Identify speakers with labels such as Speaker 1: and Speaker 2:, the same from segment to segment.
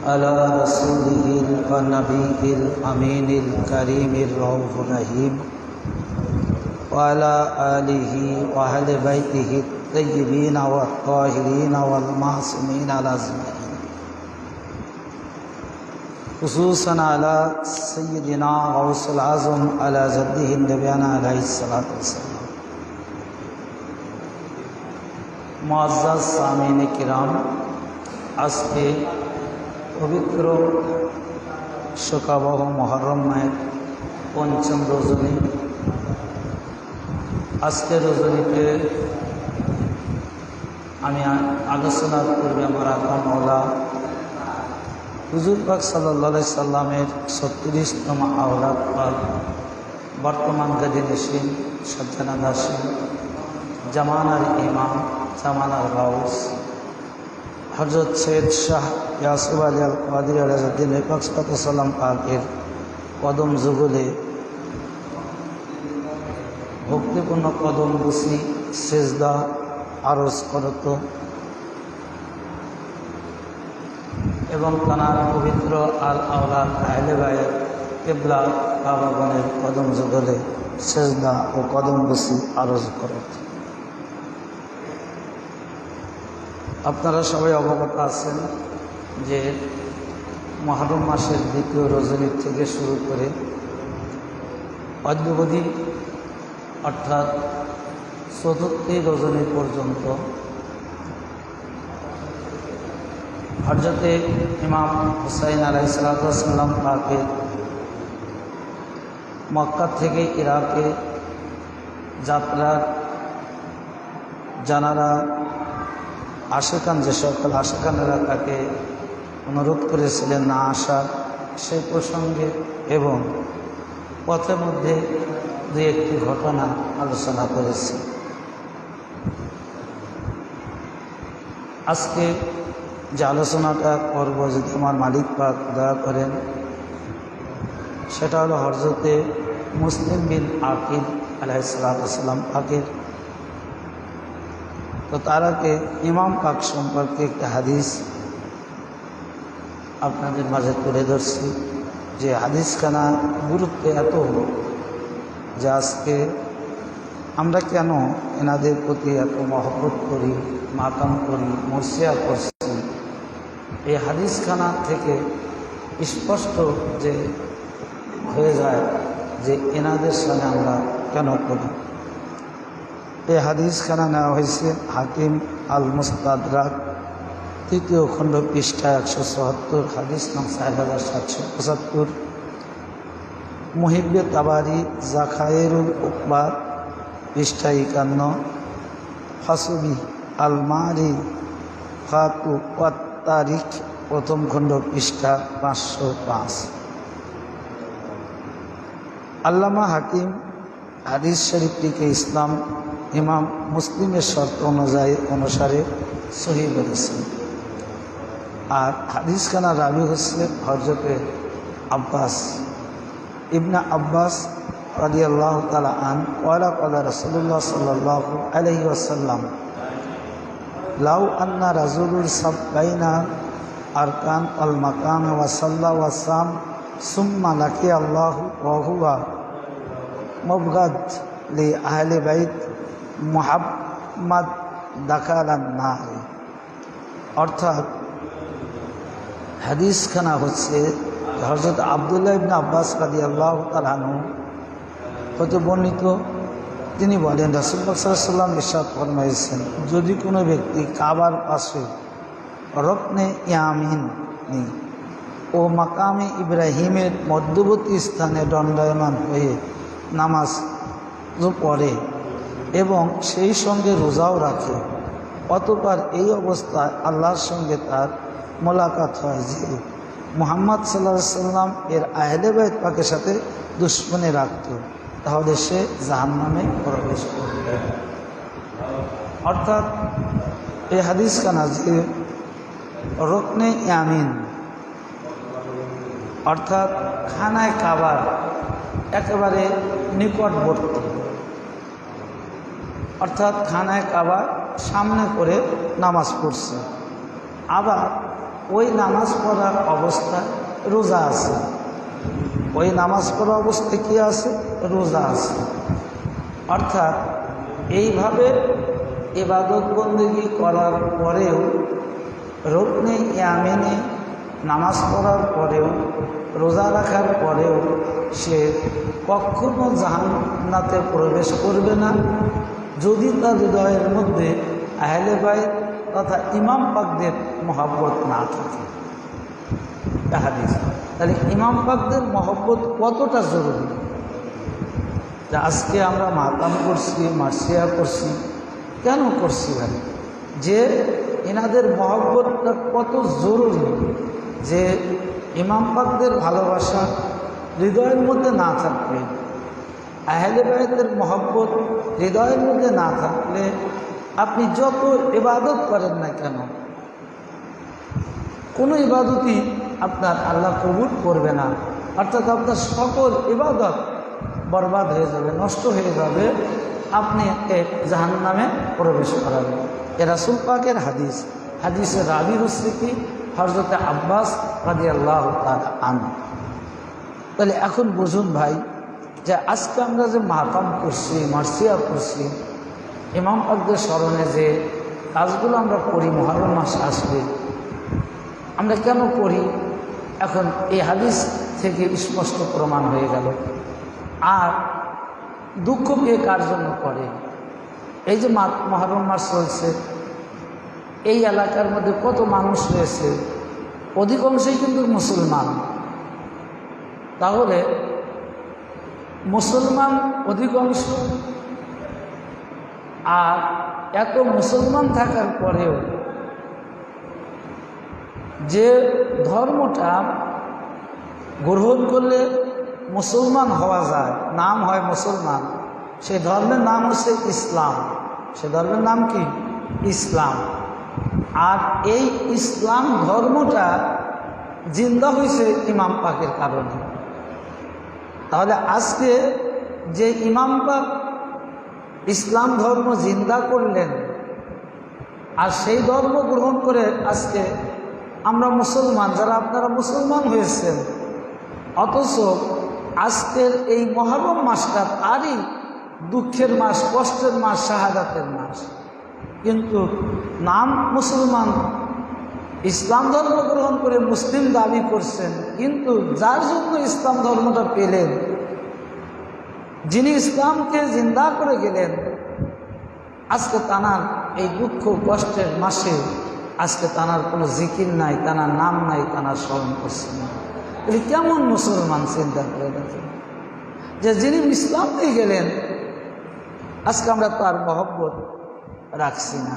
Speaker 1: على رسوله النبي الأمين الكريم الرؤوف الرحيم وعلى آله وأهل بيته الطيبين والطاهرين والمعصومين الأجمعين، خصوصا على سيدنا غوث الأعظم على جده النبينا عليه الصلاة والسلام। মুআজ্জাজ সামিন কিরাম, আজকে পবিত্র শোকাবহ মুহররম মাসের পঞ্চম রজনী। আজকের রজনীতে আমি আলোচনার পূর্বে আমার আল্লাহ মাওলা হুজুর পাক সাল্লাল্লাহু আলাইহি সাল্লামের 36তম আওলাদ পাক বর্তমান গাজী সজ্জানা দাসী জামানার ইমাম জামানার গাউস হযরত সৈয়দ শাহ ইয়াসুফ আলী আল কাদরি আলাইহিদ্দিন পাক সাল্লাম পাকের কদম যুগলে ভক্তিপূর্ণ কদম বুসি সেজদা আরজ করত এবং তাঁর পবিত্র আল আওলাদ আহলে বাইত কিবলা বাবাগণের কদম যুগলে সেজদা ও কদম বুসি আরজ করত। আপনারা সবাই অবগত আছেন যে মুহররম মাসের দ্বিতীয় রজনী থেকে শুরু করে অদ্যাবধি অর্থাৎ চতুর্থ রজনী পর্যন্ত হযরতে ইমাম হুসাইন আলাইহিস সালাম পাকে মক্কা থেকে ইরাকে যাত্রার জানারা আশেকান, যে সকল আশেকানেরা তাকে অনুরোধ করেছিলেন না আসার, সেই প্রসঙ্গে এবং পথের মধ্যে দু একটি ঘটনা আলোচনা করেছি। আজকে যে আলোচনাটা করব, যদি আমার মালিক পাক দয়া করেন, সেটা হলো হযরতে মুসলিম বিন আকিল আলাইহিস সালাম পাকের। তো তার আগে ইমাম পাক সম্পর্কে একটা হাদিস আপনাদের মাঝে তুলে ধরছি, যে হাদিসখানা গুরুত্ব এত যে আজকে আমরা কেন এনাদের প্রতি এত মহব্বত করি, মাকাম করি, মর্সিয়া করছি, এই হাদিসখানা থেকে স্পষ্ট যে হয়ে যায় যে এনাদের সাথে আমরা কেন করি। এই হাদিসখানা নেওয়া হয়েছে হাকিম আল মুস্তাদরাক ৩য় খণ্ড পৃষ্ঠা ১৭৪, হাদিস নং ৪৭৭৭। মুহিব্বে তাবারি জাখায়েরুল উকবা পৃষ্ঠা ৫১। ফাসুবি আল মারি ফাতু ওয়াত তারিখ প্রথম খণ্ড পৃষ্ঠা ৫০৫। আল্লামা হাকিম হাদিস শরীফটিকে ইসলাম ইমাম মুসলিমের শর্ত অনুসারে সহিহ বলেছেন। আর হাদিসখানা রাবি হচ্ছে হযরতে আব্বাস ইবনে আব্বাস রাদিয়াল্লাহু তাআলা আন ওয়ালা ক্বালা রাসূলুল্লাহ সাল্লাল্লাহু আলাইহি ওয়াসাল্লাম লাউ আন্না রাজুলুন সাববাইনা আরকান আল মাকাম ওয়া সাল্লা ওয়া সাম সুম্মা লাকি আল্লাহু ওয়া হুয়া মুবগাদ লি আহলি বাইত মুহাম্মদ দাখালান নার। অর্থাৎ হাদিসখানা হচ্ছে হযরত আব্দুল্লাহ ইবনে আব্বাস রাদিয়াল্লাহু তাআলা আনহু হতে বর্ণিত। তিনি বলেন, রাসূলুল্লাহ সাল্লাল্লাহু আলাইহি ওয়াসাল্লাম ইরশাদ ফরমাইছেন, যদি কোনো ব্যক্তি কাবার পাশে রকনে ইয়ামিন ও মাকামে ইব্রাহিমের মধ্যবর্তী স্থানে দণ্ডায়মান হয়ে নামাজ পড়ে এবং সেই সঙ্গে রোজাও রাখে, অতঃপর এই অবস্থায় আল্লাহর সঙ্গে তার মোলাকাত হয় যে মুহাম্মদ সাল্লাল্লাহু আলাইহি সাল্লাম এর আহলে বাইত পাকের সাথে দুশমনি রাখত, তাহলে সে জাহান্নামে প্রবেশ করবে। অর্থাৎ এই হাদিসখানা যে রকনে ইয়ামিন অর্থাৎ খানায় কাবার একেবারে নিকটবর্তী, অর্থাৎ খানায় কাবা সামনে করে নামাজ পড়ছে। আবার ওই নামাজ পড়া অবস্থায় রোজা আছে, ওই নামাজ পড়া অবস্থায় কি আছে? রোজা আছে। অর্থাৎ এইভাবে ইবাদত বন্দেগী করার পরেও, রুকনে ইয়ামিনে নামাজ পড়ার পরেও, রোজা রাখার পরেও সে কখনো জান্নাতে প্রবেশ করবে না যদি তার হৃদয়ের মধ্যে আহলে বাইত তথা ইমাম পাকদের মহব্বত না থাকে। হাদিস। তাহলে ইমাম পাকদের মহব্বত কতটা জরুরি, যে আজকে আমরা মাতাম করছি, মার্সিয়া করছি, কেন করছি ভাই? যে এনাদের মহব্বতটা কত জরুরি, যে ইমাম পাকদের ভালোবাসা হৃদয়ের মধ্যে না থাকলে, আহলে বাইতের মহব্বত হৃদয়ের মধ্যে না থাকলে আপনি যত ইবাদত করেন না কেন, কোনো ইবাদতই আপনার আল্লাহ কবুল করবে না। অর্থাৎ আপনার সকল ইবাদত বরবাদ হয়ে যাবে, নষ্ট হয়ে যাবে, আপনি একে জাহান্নামে প্রবেশ করাবেন। এ রাসূল পাকের হাদিস। হাদিসের রাবি হচ্ছে কি? হযরত আব্বাস রাদিয়াল্লাহু তাআলা আনহু। তাহলে এখন বুঝুন ভাই, যে আজকে আমরা যে মাতাম করছি, মার্সিয়া করছি, ইমাম পাকদের স্মরণে যে কাজগুলো আমরা করি, মুহররম মাস আসবে, আমরা কেন করি? এখন এই হাদিস থেকে স্পষ্ট প্রমাণ হয়ে গেল। আর দুঃখ পেয়ে কার জন্য করে? এই যে মুহররম মাস চলছে, এই এলাকার মধ্যে কত মানুষ রয়েছে, অধিকাংশই কিন্তু মুসলমান। তাহলে মুসলমান অধিকাংশ, আর এত মুসলমান থাকার পরেও যে ধর্মটা গ্রহণ করলে মুসলমান হওয়া যায়, নাম হয় মুসলমান, সেই ধর্মের নাম হচ্ছে ইসলাম। সে ধর্মের নাম কি? ইসলাম। আর এই ইসলাম ধর্মটা জিন্দা হয়েছে ইমাম পাকের কারণে। তাহলে আজকে যে ইমাম পাক ইসলাম ধর্ম জিন্দা করলেন, আর সেই ধর্ম গ্রহণ করে আজকে আমরা মুসলমান, যারা আপনারা মুসলমান হয়েছেন, অথচ আজকের এই মুহররম মাসটা তারই দুঃখের মাস, কষ্টের মাস, শাহাদাতের মাস, কিন্তু নাম মুসলমান, ইসলাম ধর্ম গ্রহণ করে মুসলিম দাবি করছেন, কিন্তু যার জন্য ইসলাম ধর্মটা পেলেন, যিনি ইসলামকে জিন্দা করে গেলেন, আজকে তানার এই দুঃখ কষ্টের মাসে আজকে তানার কোনো জিকির নাই, তানার নাম নাই, তানার স্মরণ করছে না। এটি কেমন মুসলমান? চিন্তা করে দেখেন, যে যিনি ইসলাম দিয়ে গেলেন, আজকে আমরা তার মহব্বত রাখছি না।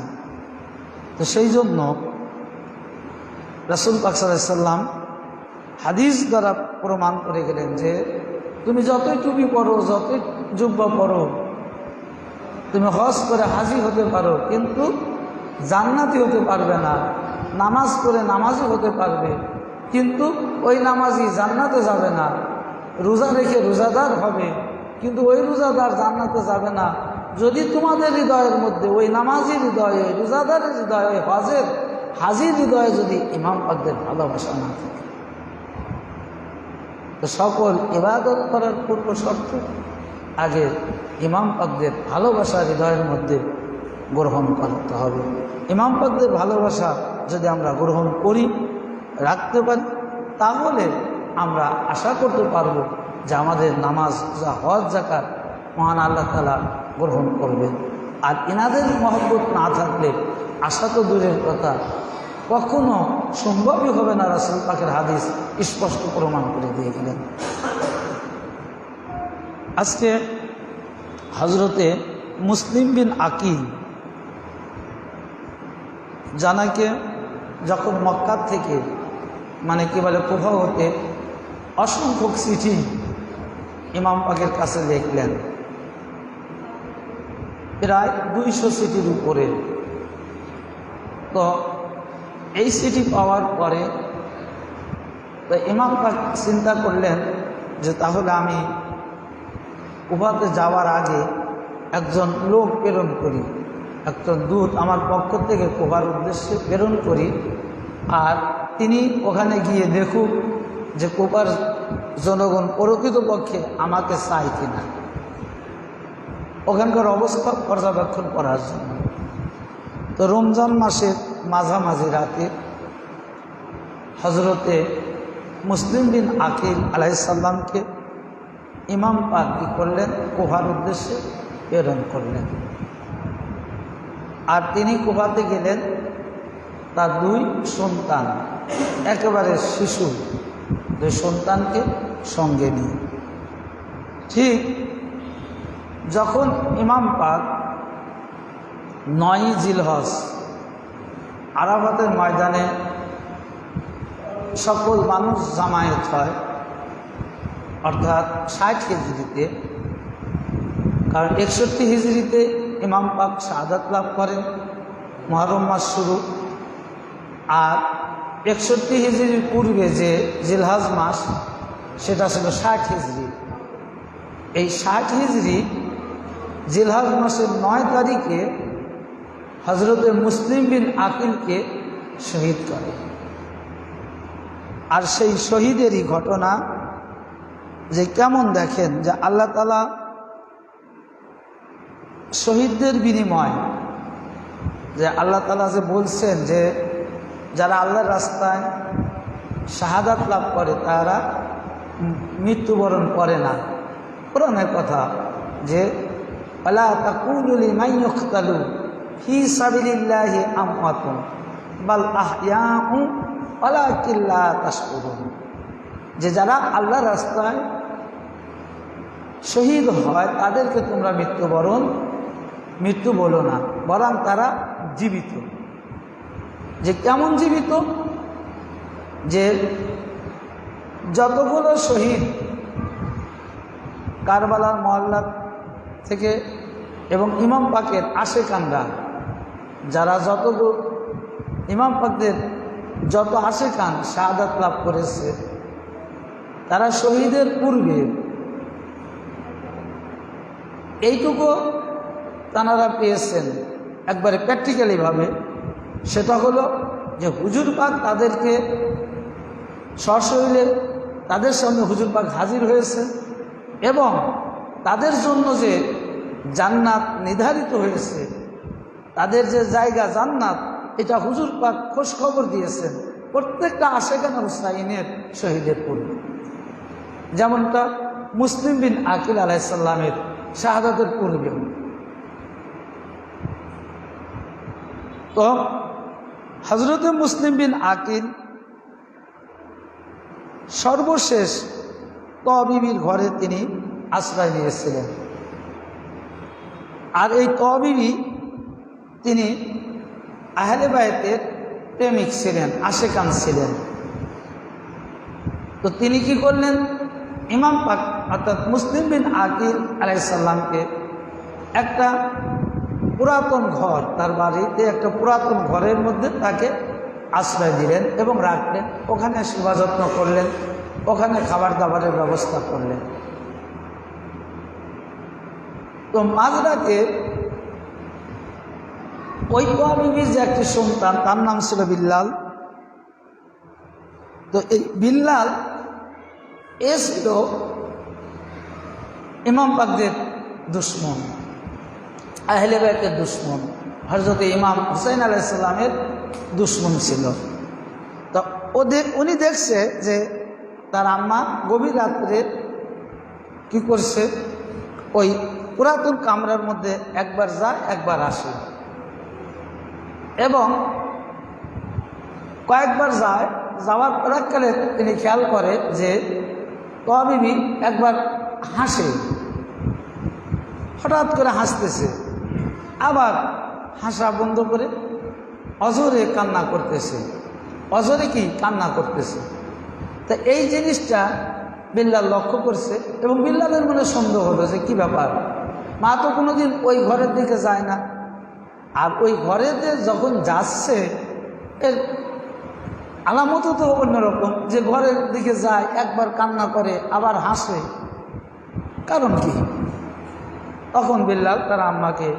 Speaker 1: তো সেই জন্য রাসূল পাক সাল্লাল্লাহু আলাইহি সাল্লাম হাদিস দ্বারা প্রমাণ করে গেলেন যে তুমি যতই টুপি পরো, যতই জুব্বা পরো, তুমি হজ করে হাজি হতে পারো, কিন্তু জান্নাতি হতে পারবে না। নামাজ পড়ে নামাজি হতে পারবে, কিন্তু ওই নামাজি জান্নাতে যাবে না। রোজা রেখে রোজাদার হবে, কিন্তু ওই রোজাদার জান্নাতে যাবে না যদি তোমাদের হৃদয়ের মধ্যে, ওই নামাজি হৃদয়ে, রোজাদারের হৃদয়ে, হজের হাজির হৃদয়ে যদি ইমাম পাকদের ভালোবাসা না থাকে। তো সকল ইবাদত করার পূর্ব শর্ত আগে ইমাম পাকদের ভালোবাসা হৃদয়ের মধ্যে গ্রহণ করতে হবে। ইমাম পাকদের ভালোবাসা যদি আমরা গ্রহণ করি, রাখতে পারি, তাহলে আমরা আশা করতে পারবো যে আমাদের নামাজ, যা হজ, যাকাত মহান আল্লাহ তাআলা গ্রহণ করবেন। আর ইনাদের মহব্বত না থাকলে আশা তো দূরের কথা, কখনো সম্ভবই হবে না। রাসূল পাকের হাদিস স্পষ্ট প্রমাণ করে দিয়ে গেলেন। আজকে হজরতে মুসলিম বিন আকিল জানাকে যখন মক্কা থেকে, মানে কি বলে, কুফা হতে অসংখ্য চিঠি ইমাম পাকের কাছে লিখলেন, প্রায় 200 চিঠির উপরে। তো এই চিঠি পাওয়ার পরে তো ইমাম পাক চিন্তা করলেন যে তাহলে আমি কুফাতে যাওয়ার আগে একজন লোক প্রেরণ করি, একজন দূত আমার পক্ষ থেকে কুফার উদ্দেশ্যে প্রেরণ করি, আর তিনি ওখানে গিয়ে দেখুক যে কুফার জনগণ প্রকৃতপক্ষে আমাকে চায় কিনা, ওখানকার অবস্থা পর্যবেক্ষণ করার জন্য। তো রমজান মাসের মাঝামাঝি রাতে হজরতে মুসলিম বিন আকিল আলাইহিসসালামকে ইমাম পাক কি করলেন, কুফার উদ্দেশ্যে প্রেরণ করলেন। আর তিনি কুফাতে গেলেন তার 2 সন্তান, একেবারে শিশু 2 সন্তানকে সঙ্গে নিয়ে। ঠিক যখন ইমাম পাক 9 জিলহজ আরাফাতের ময়দানে সকল মানুষ জামায়াত হয়, অর্থাৎ 60 হিজরিতে, কারণ 61 হিজরিতে ইমাম পাক শাহাদাত লাভ করেন, মুহররম মাস শুরু। আর 61 হিজরির পূর্বে যে জিলহজ মাস সেটা ছিল 60 হিজরি। এই 60 হিজরি জিলহজ মাসের 9 তারিখে হজরতে মুসলিম বিন আকিলকে শহীদ করে। আর সেই শহীদেরই ঘটনা যে কেমন দেখেন যে আল্লাহ তাআলা শহীদদের বিনিময়, যে আল্লাহ তাআলা যে বলছেন যে যারা আল্লাহর রাস্তায় শাহাদাত লাভ করে তারা মৃত্যুবরণ করে না। কোরআনের কথা যে আলা তাকুলু লিমান ইউকতালু ফি সাবিলিল্লাহি আমওয়াতুন বাল আহইয়াউ ওয়ালাকিন লা তাশউরুন, যে যারা আল্লাহর রাস্তায় শহীদ হয় তাদেরকে তোমরা মৃত্যু বলো না, বরং তারা জীবিত। যে কেমন জীবিত, যে যতগুলো শহীদ কারবালার মহল্লা থেকে এবং ইমাম পাকের আশেকানরা, যারা যতগুলো ইমাম পাকদের যত আশেকান শাহাদাত লাভ করেছে, তারা শহীদের পূর্বে এইটুকু তাঁরা পেয়েছেন একবারে প্র্যাকটিক্যালিভাবে। সেটা হলো যে হুজুর পাক তাদেরকে সশরীরে তাদের সামনে হুজুর পাক হাজির হয়েছে এবং তাদের জন্য যে জান্নাত নির্ধারিত হয়েছে, তাদের যে জায়গা জান্নাত, এটা হুজুর পাক খোঁজ খবর দিয়েছেন প্রত্যেকটা আশেকানা হুসাইনের শহীদের পূর্বে। যেমনটা মুসলিম বিন আকিল আলাইহিসসালামের শাহাদাতের পূর্বে। তো হজরতে মুসলিম বিন আকিল সর্বশেষ তবিবির ঘরে তিনি আশ্রয় নিয়েছিলেন। আর এই তবিবি তিনি আহলে বায়তের প্রেমিক ছিলেন, আশেকান ছিলেন। তো তিনি কি করলেন, ইমাম পাক অর্থাৎ মুসলিম বিন আকিল আলাইহিসসালামকে একটা পুরাতন ঘর, তার বাড়িতে একটা পুরাতন ঘরের মধ্যে তাকে আশ্রয় দিলেন এবং রাখলেন। ওখানে সেবা যত্ন করলেন, ওখানে খাবার দাবারের ব্যবস্থা করলেন। তো মাঝরাতে ওই বিবির যে একটি সন্তান, তার নাম ছিল বিল্লাল। তো এই বিল্লাল ছিল ইমাম পাকদের দুশ্মন, আহলে বাইতের দুশ্মন, হযরত ইমাম হুসাইন আলাইহিস সালামের দুশ্মন ছিল। তো উনি দেখছে যে তার আম্মা গভীর রাত্রে কি করছে, ওই পুরাতন কামরার মধ্যে একবার যায় একবার আসে, এবং কয়েকবার যাওয়ার পরাকালে তিনি খেয়াল করে যে বিবি একবার হাসে, হঠাৎ করে হাসতেছে, আবার হাসা বন্ধ করে অজরে কান্না করতেছে, অজরে কি কান্না করতেছে। তা এই জিনিসটা বিল্লাল লক্ষ্য করছে এবং বিল্লালের মনে সন্দেহ হলো যে কি ব্যাপার, মা তো কোনোদিন ওই ঘরের দিকে যায় না, আর ওই ঘরেতে যখন যাচ্ছে এর আলামতও তো অন্যরকম, যে ঘরের দিকে যায় একবার কান্না করে আবার হাসে, কারণ কি? তখন বিল্লাল তার আম্মাকে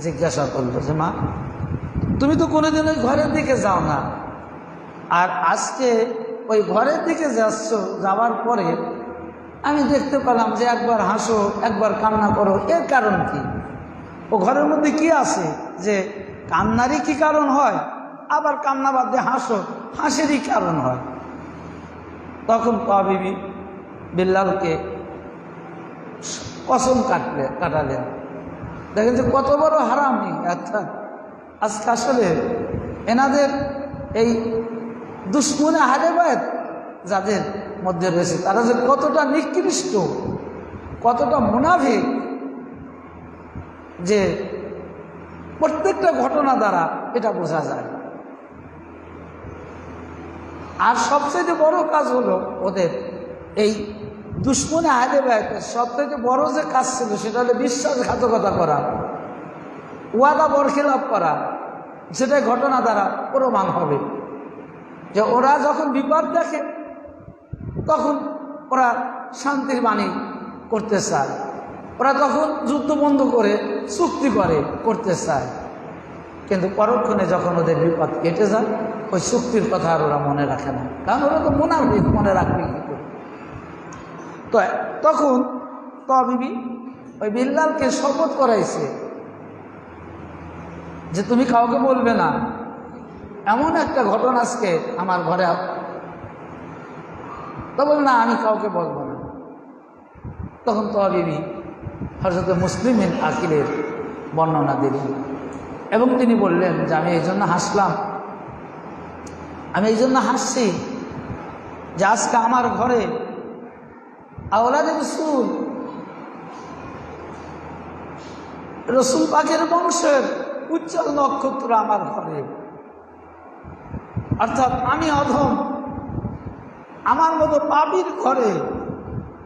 Speaker 1: জিজ্ঞাসা করলো যে মা, তুমি তো কোনোদিন ওই ঘরের দিকে যাও না, আর আজকে ওই ঘরের দিকে যাচ্ছ, যাওয়ার পরে আমি দেখতে পেলাম যে একবার হাসো একবার কান্না করো, এর কারণ কি? ও ঘরের মধ্যে কি আছে যে কান্নারই কি কারণ হয়, আবার কান্না বাদ দিয়ে হাসো, হাসিরই কারণ হয়? তখন বিবি বিল্লালকে কসম কাটালেন। দেখেন যে কত বড় হারামি। আচ্ছা, আজকে আসলে এনাদের এই দুশ্মনে হারেবায়ত যাদের মধ্যে রয়েছে, তারা যে কতটা নিকৃষ্ট, কতটা মুনাফিক, যে প্রত্যেকটা ঘটনা দ্বারা এটা বোঝা যায়। আর সবচেয়ে বড় কাজ হলো ওদের এই দুশ্মনে আহলেবায়াতের সবচেয়ে বড় যে কাজ ছিল সেটা হলো বিশ্বাসঘাতকতা করা, ওয়াদা বরখিলাপ করা। সেটাই ঘটনা দ্বারা প্রমাণ হবে যে ওরা যখন বিপদ দেখে তখন ওরা শান্তির বাণী করতে চায়, ওরা তখন যুদ্ধ বন্ধ করে চুক্তি করতে চায়, কিন্তু পরক্ষণে যখন ওদের বিপদ কেটে যায় ওই চুক্তির কথা আর ওরা মনে রাখে না, কারণ ওরা তো মুনাফিক, মনে রাখবে কি করে? তো তখন বিবি ওই বিল্লালকে শপথ করাইছে যে তুমি কাউকে বলবে না, এমন একটা ঘটনা আজকে আমার ঘরে। তো বল না, আমি কাউকে বলবো না। তখন বিবি হযরত মুসলিম বিন আকিলের বর্ণনা দিলেন এবং তিনি বললেন যে আমি এই জন্য হাসলাম, আমি এই জন্য হাসছি যে আজকে আমার ঘরে আওলাদে রসুল পাকের বংশের উজ্জ্বল নক্ষত্র আমার ঘরে, অর্থাৎ আমি অধম, আমার মতো পাপীর ঘরে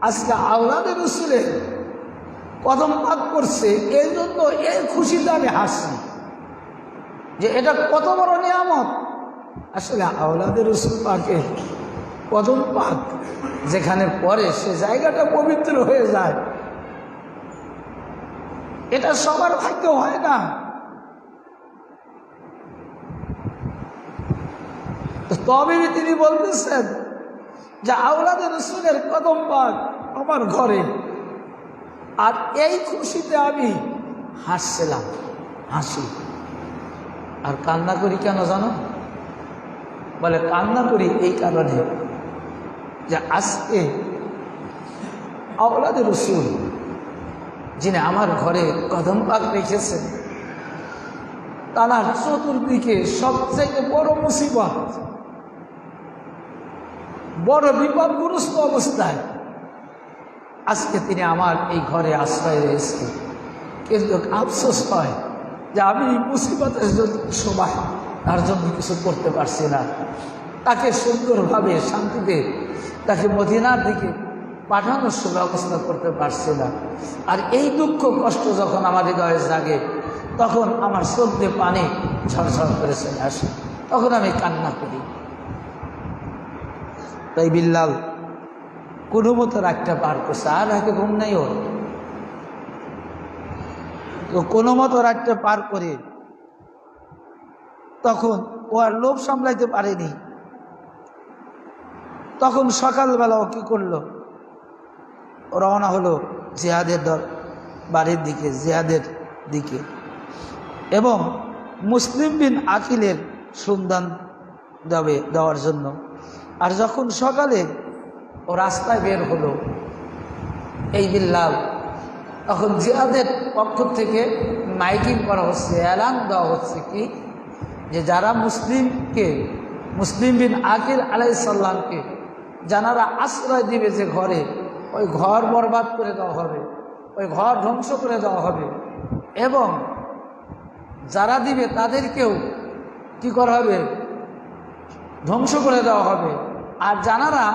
Speaker 1: আজকে আওলাদে রসুলের কদম পাক করছে। এই জন্য এই খুশিতে আমি হাসি যে এটা কত বড় নিয়ামত। আসলে আওলাদে রসুল পাকের কদম পাক যেখানে পড়ে সে জায়গাটা পবিত্র হয়ে যায়, এটা সবার ভাগ্য হয় না। তবে তিনি বলতেছেন যে আওলাদে রসুলের কদম পাক আমার ঘরে, আর এই খুশিতে আমি হাসছিলাম, হাসি। আর কান্না করি কেন জানো? বলে কান্না করি এই কারণে যে আজকে আওলাদে রসুল যিনি আমার ঘরে কদম পাক রেখেছেন, তার চতুর্দিকে সবচেয়ে বড় মুসিবত, বড় বিপদগ্রস্ত অবস্থায় আজকে তিনি আমার এই ঘরে আশ্রয় রয়েছে। কিন্তু আফসোস হয় যে আমি এই মুসিবতের সময় তার জন্য কিছু করতে পারছি না, তাকে সুন্দরভাবে শান্তিতে তাকে মদিনার দিকে পাঠানোর সুব্যবস্থা করতে পারছি না। আর এই দুঃখ কষ্ট যখন আমার হৃদয়ে জাগে তখন আমার চোখ দিয়ে পানি ঝরঝর করে চলে আসে, তখন আমি কান্না করি। তাই বিল্লাল কোনো মতো রাতটা পার করছে, আর রাতে ঘুম নেই ওর। তো কোনো মতো রাতটা পার করে তখন ও আর লোভ সামলাইতে পারেনি। তখন সকালবেলা ও কি করলো, রওনা হলো জিহাদের বাড়ির দিকে, জিহাদের দিকে, এবং মুসলিম বিন আকিলের সন্ধান দেওয়ার জন্য। আর যখন সকালে ও রাস্তায় বের হলো এই বিল্লাল, তখন জিহাদের পক্ষ থেকে মাইকিং করা হচ্ছে, এলান দেওয়া হচ্ছে কি যে যারা মুসলিম বিন আকিল আলাইহিস সালামকে যারা আশ্রয় দিবে যে ঘরে, ওই ঘর বরবাদ করে দেওয়া হবে, ওই ঘর ধ্বংস করে দেওয়া হবে, এবং যারা দিবে তাদেরকেও কি করা হবে, ধ্বংস করে দেওয়া হবে। আর যারা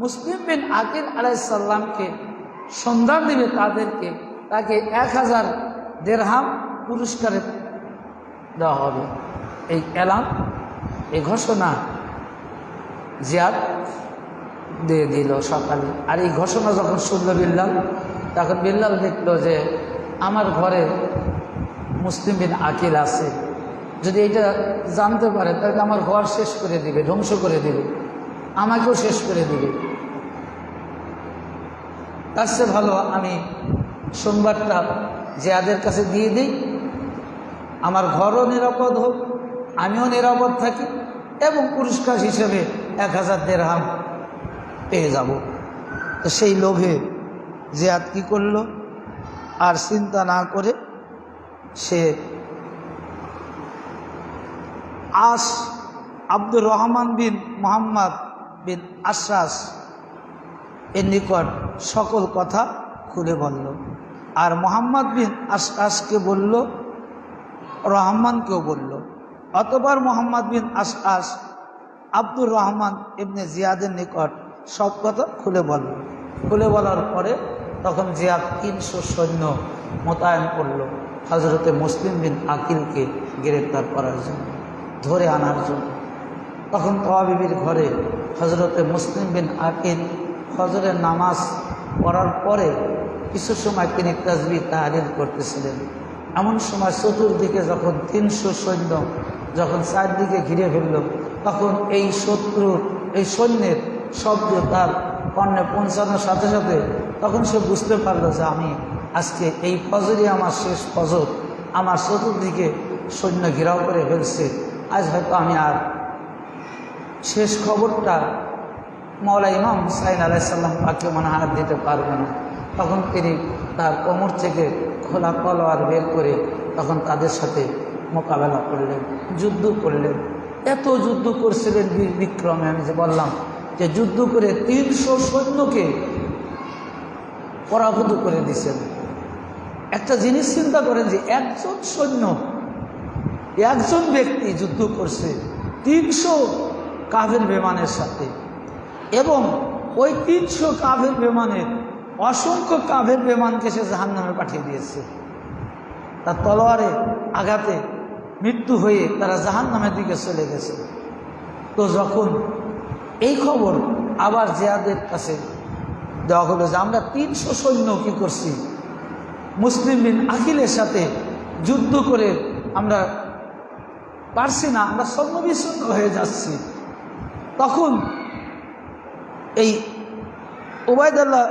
Speaker 1: মুসলিম বিন আকিল আলাইহিস সালামকে সন্ধান দিবে তাকে 1000 দিরহাম পুরস্কারে দেওয়া হবে। এই এলান, এই ঘোষণা জিয়াদ দিয়ে দিল সকালে। আর এই ঘোষণা যখন শুনল বিল্লাল, তখন বিল্লাল দেখলো যে আমার ঘরে মুসলিম বিন আকিল আছে, যদি এটা জানতে পারে তাহলে আমার ঘর শেষ করে দিবে, ধ্বংস করে দিবে, আমাকেও শেষ করে দিবে। তার চেয়ে ভালো আমি সংবাদটা জিয়াদের কাছে দিয়ে দিই, আমার ঘরও নিরাপদ হোক, আমিও নিরাপদ থাকি, এবং পুরস্কার হিসেবে 1000 দিরহাম পেয়ে যাব। তো সেই লোভে জিয়াদ কী করল, আর চিন্তা না করে সে আব্দুর রহমান বিন মোহাম্মদ বিন আশরাস এর নিকট সকল কথা খুলে বলল। আর মোহাম্মদ বিন আশরাসকে বলল, রহমানকেও বলল। অতঃপর মোহাম্মদ বিন আশরাস আব্দুর রহমান ইবনে জিয়াদের নিকট সব কথা খুলে বলল। খুলে বলার পরে তখন জিয়াদ 300 সৈন্য মোতায়েন করল হজরতে মুসলিম বিন আকিলকে গ্রেপ্তার করার জন্য, ধরে আনার জন্য। তখন তওয়া বিবির ঘরে হজরতে মুসলিম বিন আকিল ফজরের নামাজ পড়ার পরে কিছু সময় তিনি তাসবিহ তাহলিল করতেছিলেন। এমন সময় চতুর্দিকে যখন 300 সৈন্য যখন চারদিকে ঘিরে ফেলল, তখন এই শত্রুর এই সৈন্যের শব্দ তার কর্ণে পৌঁছানোর সাথে সাথে তখন সে বুঝতে পারল যে আমি আজকে এই ফজরই আমার শেষ ফজর, আমার চতুর্দিকে সৈন্য ঘেরাও করে ফেলছে, আজ হয়তো আমি আর শেষ খবরটা মওলা ইমাম হুসাইন আলাইহিস সালাম পাকে মনে হাত দিতে পারবে না। তখন তিনি তার কোমর থেকে খোলা তলোয়ার বের করে তখন তাদের সাথে মোকাবেলা করলেন, যুদ্ধ করলেন। এত যুদ্ধ করছিলেন বীর বিক্রমে, আমি যে বললাম যে যুদ্ধ করে 300 সৈন্যকে পরাভূত করে দিয়েছেন। একটা জিনিস চিন্তা করেন যে একজন সৈন্য, একজন ব্যক্তি যুদ্ধ করছে 300 কাফের বিমানের সাথে, এবং ওই 300 কাফের বিমানের অসংখ্য কাফের বিমানকে সে জাহান্নামে পাঠিয়ে দিয়েছে। তার তলোয়ারে আঘাতে মৃত্যু হয়ে তারা জাহান্নামের দিকে চলে গেছে। তো যখন এই খবর আবার জিয়াদের কাছে দেওয়া হলো যে আমরা 300 সৈন্য কী করছি, মুসলিম বিন আকিলের সাথে যুদ্ধ করে আমরা পারছি না, আমরা ছন্নবিচ্ছিন্ন হয়ে যাচ্ছি। তখন এই ওবায়দুল্লাহ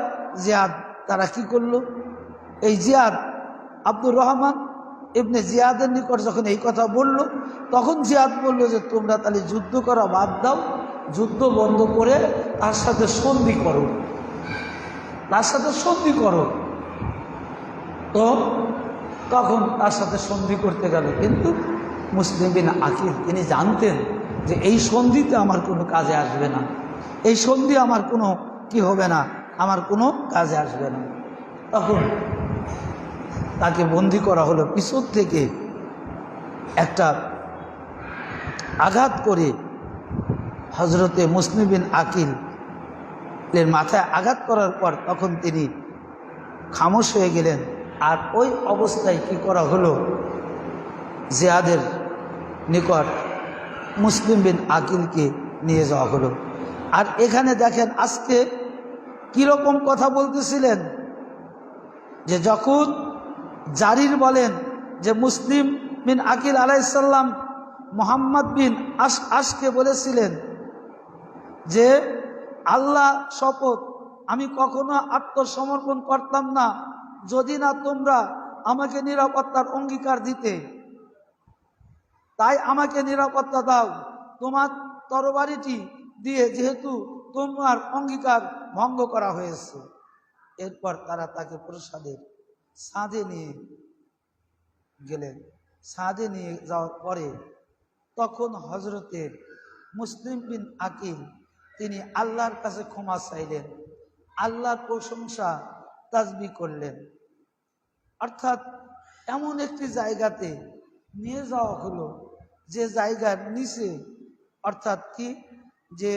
Speaker 1: জিয়াদ তারা কি করলো, এই জিয়াদ আব্দুর রহমান ইবনে জিয়াদের নিকট যখন এই কথা বলল, তখন জিয়াদ বলল যে তোমরা তাহলে যুদ্ধ করা বাদ দাও, যুদ্ধ বন্ধ করে তার সাথে সন্ধি করো, তার সাথে সন্ধি করো। তো তখন তার সাথে সন্ধি করতে গেল, কিন্তু মুসলিম বিন আকিল তিনি জানতেন যে এই সন্ধিতে আমার কোনো কাজে আসবে না, এই সন্ধি আমার কোনো কি হবে না, আমার কোনো কাজে আসবে না। তখন তাকে বন্দি করা হলো, পিছন থেকে একটা আঘাত করে হজরতে মুসলিম বিন আকিলের মাথায় আঘাত করার পর তখন তিনি খামোশ হয়ে গেলেন। আর ওই অবস্থায় কি করা হলো, জিয়াদের নিকট মুসলিম বিন আকিলকে নিয়ে যাওয়া হলো। আর এখানে দেখেন আজকে কীরকম কথা বলতেছিলেন, যে যখন জারির বলেন যে মুসলিম বিন আকিল আলাইহিস সালাম মোহাম্মদ বিন আশকে বলেছিলেন যে আল্লাহ শপথ, আমি কখনো আত্মসমর্পণ করতাম না যদি না তোমরা আমাকে নিরাপত্তার অঙ্গীকার দিতে, তাই আমাকে নিরাপত্তা দাও তোমার তরবারিটি দিয়ে, যেহেতু তোমার অঙ্গীকার ভঙ্গ করা হয়েছে। এরপর তারা তাকে প্রসাদের ছাদে নিয়ে গেলেন। ছাদে নিয়ে যাওয়ার পরে তখন হজরতে মুসলিম বিন আকিল তিনি আল্লাহর কাছে ক্ষমা চাইলেন, আল্লাহর প্রশংসা তাসবিহ করলেন। অর্থাৎ এমন একটি জায়গাতে নিয়ে যাওয়া হলো যে জায়গার নিচে, অর্থাৎ কি যে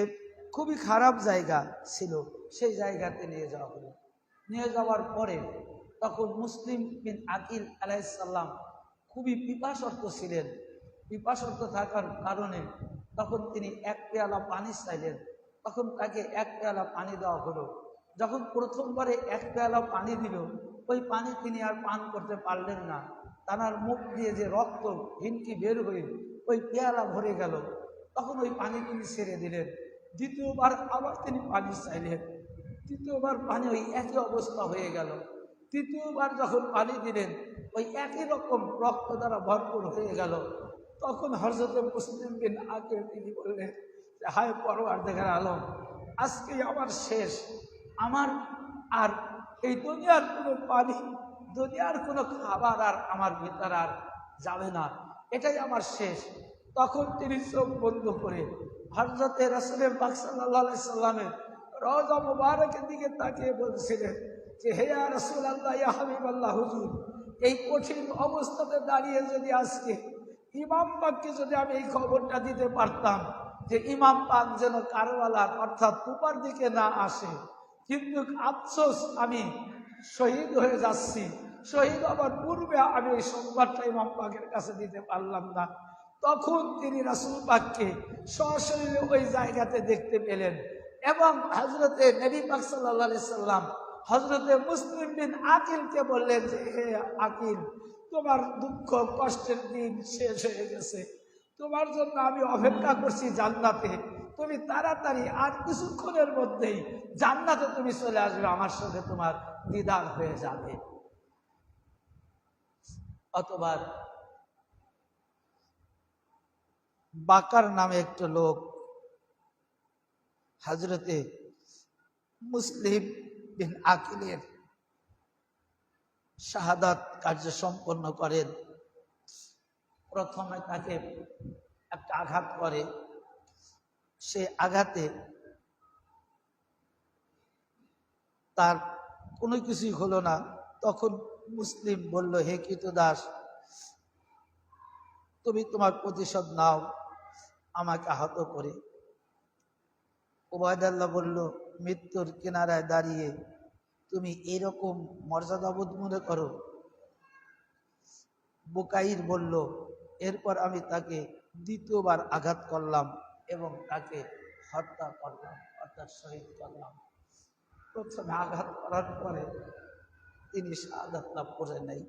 Speaker 1: খুবই খারাপ জায়গা ছিল, সেই জায়গাতে নিয়ে যাওয়া হলো। নিয়ে যাওয়ার পরে তখন মুসলিম বিন আকিল আলাইহিস সালাম খুবই পিপাসর্ত ছিলেন। পিপাসর্ত থাকার কারণে তখন তিনি 1 পেয়ালা পানি চাইলেন। তখন তাকে 1 পেয়ালা পানি দেওয়া হলো। যখন প্রথমবারে 1 পেয়ালা পানি দিল, ওই পানি তিনি আর পান করতে পারলেন না। তানার মুখ দিয়ে যে রক্ত হিনকি বের হয়ে ওই পেয়ালা ভরে গেল, তখন ওই পানি তিনি ছেড়ে দিলেন। দ্বিতীয়বার আবার তিনি পানি চাইলেন, তৃতীয়বার পানি ওই একই অবস্থা হয়ে গেল। তৃতীয়বার যখন পানি দিলেন ওই একই রকম রক্ত দ্বারা ভরপুর হয়ে গেল। তখন হযরত মুসলিম বিন আকিল তিনি বললেন যে, হায় পরওয়ারদিগার আলম, আজকেই আমার শেষ, আমার আর এই দুনিয়ার কোনো পানি, দুনিয়ার কোনো খাবার আর আমার ভিতরে আর যাবে না, এটাই আমার শেষ। তখন তিনি চোখ বন্ধ করে হযরতে রাসূলের পাক সাল্লাল্লাহু আলাইহি সাল্লামের রওজা মুবারকের দিকে তাকিয়ে বলছিলেন যে, হে ইয়া রাসূলুল্লাহ, ইয়া হাবিবাল্লাহ, হুজুর, এই কঠিন অবস্থাতে দাঁড়িয়ে যদি আজকে ইমাম পাককে যদি আমি এই খবরটা দিতে পারতাম যে ইমাম পাক যেন কারবালার অর্থাৎ কুফার দিকে না আসে, কিন্তু আফসোস আমি শহীদ হয়ে যাচ্ছি, শহীদ হবার পূর্বে আমি এই সংবাদটা ইমাম পাকের কাছে দিতে পারলাম না। তখন তিনি রাসূল পাককে সশরীরে ওই জায়গাতে দেখতে পেলেন এবং হযরতে নবী পাক সাল্লাল্লাহু আলাইহি সাল্লাম হযরতে মুসলিম বিন আকিলকে বললেন যে, হে আকিল, তোমার দুঃখ কষ্টের দিন শেষ হয়ে গেছে, তোমার জন্য আমি অপেক্ষা করছি জান্নাতে, তুমি তাড়াতাড়ি আর কিছুক্ষণের মধ্যেই জান্নাতে তুমি চলে আসবে, আমার সাথে তোমার দিদার হয়ে যাবে। অতবার বাকার নামে একটা লোক হযরতে মুসলিম বিন আকিলের শাহাদাত কার্য সম্পন্ন করেন। প্রথমে তাকে একটা আঘাত করে, সে আঘাতে তার কোনো কিছুই হলো না। তখন মুসলিম বলল, হে কৃতদাস, তুমি তোমার প্রতিশোধ নাও আমাকে আহত করে। উবাইদুল্লাহ বলল, মৃত্যুর কিনারায় দাঁড়িয়ে তুমি এরকম মর্যাদাবোধ মনে করো? বুকাইর বলল, এরপর আমি তাকে দ্বিতীয়বার আঘাত করলাম এবং তাকে হত্যা করলাম, অর্থাৎ শহীদ করলাম। প্রথমে আঘাত করার পরে তিনি শাহাদাত লাভ করে নাই।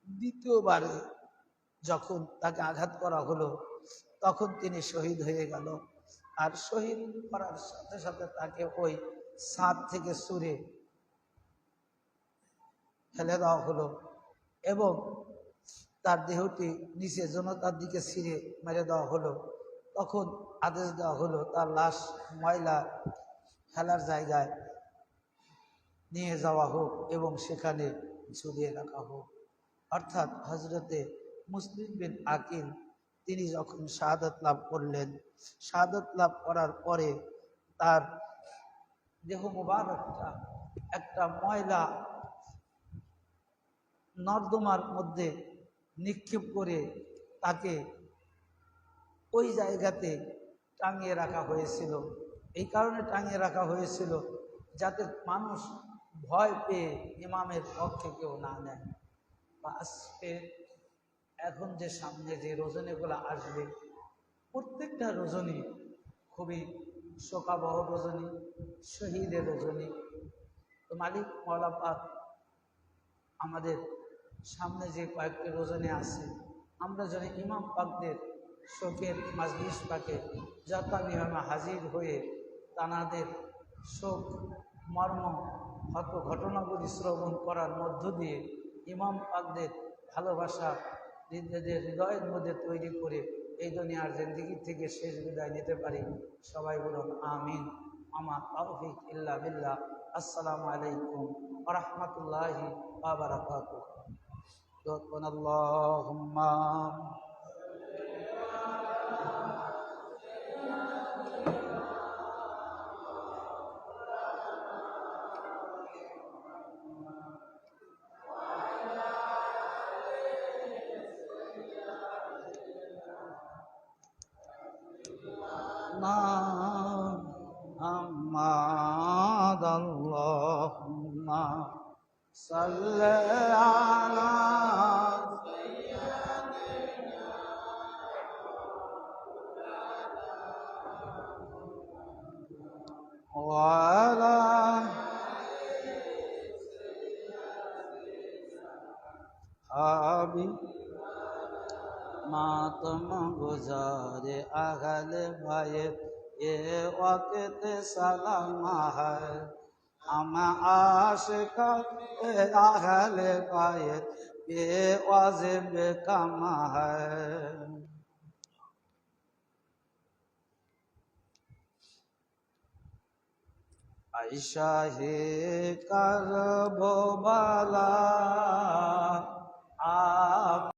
Speaker 1: দ্বিতীয়বারে যখন তাকে আঘাত করা হলো তখন তিনি শহীদ হয়ে গেল। আর শহীদ করার সাথে সাথে তাকে ওই ছাদ থেকে ছুঁড়ে ফেলে দেওয়া হলো এবং তার দেহটি নিচে জনতার দিকে ছিঁড়ে মেরে দেওয়া হলো। তখন আদেশ দেওয়া হলো তার লাশ ময়লা ফেলার জায়গায় নিয়ে যাওয়া হোক এবং সেখানে ঝুলিয়ে রাখা হোক। অর্থাৎ হযরতে মুসলিম বিন আকিল তিনি যখন শাহাদাত লাভ করলেন, শাহাদাত লাভ করার পরে তার দেহ মুবারকটা একটা ময়লা নর্দমার মধ্যে নিক্ষেপ করে তাকে ওই জায়গাতে টাঙিয়ে রাখা হয়েছিল। এই কারণে টাঙিয়ে রাখা হয়েছিল যাতে মানুষ ভয় পেয়ে ইমামের পক্ষে কেউ না নেয়। বা আজকে এখন যে সামনে যে রজনীগুলো আসবে, প্রত্যেকটা রজনী খুবই শোকাবহ রজনী, শহীদের রজনী। তো মালিক মওলা পাক আমাদের সামনে যে কয়েকটি রজনী আছে, আমরা যেন ইমাম পাকদের শোকের মাজলিস পাকে যথানিয়মে হাজির হয়ে তানাদের শোক মর্ম হত ঘটনাগুলি শ্রবণ করার মধ্য দিয়ে ইমাম পাকদের ভালোবাসা নিজেদের হৃদয়ের মধ্যে তৈরি করে এই দুনিয়ার জিন্দেগি থেকে শেষ বিদায় নিতে পারি। সবাই বলুন আমিন। আমা তাওফিক ইল্লা বিল্লাহ। আসসালামু আলাইকুম ওয়া রাহমাতুল্লাহি ওয়া বারাকাতুহু। আল্লাহুম্মা محمد اللهم صل على وعلى कभी मातम गुजारे अहले बायत ये वक्त सलाम है हम आशिका अहले बायत ये वाजिब कम है आयशा हे करबो बाला आप